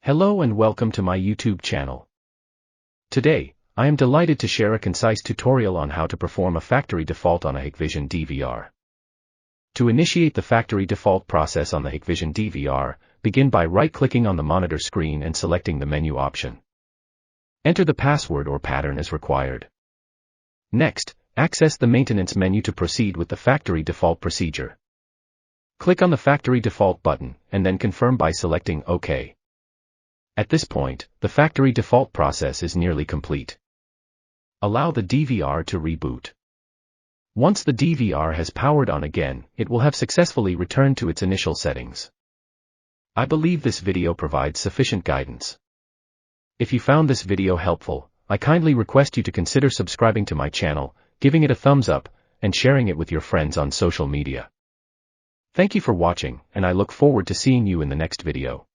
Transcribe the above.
Hello and welcome to my YouTube channel. Today, I am delighted to share a concise tutorial on how to perform a factory default on a Hikvision DVR. To initiate the factory default process on the Hikvision DVR, begin by right-clicking on the monitor screen and selecting the menu option. Enter the password or pattern as required. Next, access the maintenance menu to proceed with the factory default procedure. Click on the factory default button, and then confirm by selecting OK. At this point, the factory default process is nearly complete. Allow the DVR to reboot. Once the DVR has powered on again, it will have successfully returned to its initial settings. I believe this video provides sufficient guidance. If you found this video helpful, I kindly request you to consider subscribing to my channel, giving it a thumbs up, and sharing it with your friends on social media. Thank you for watching, and I look forward to seeing you in the next video.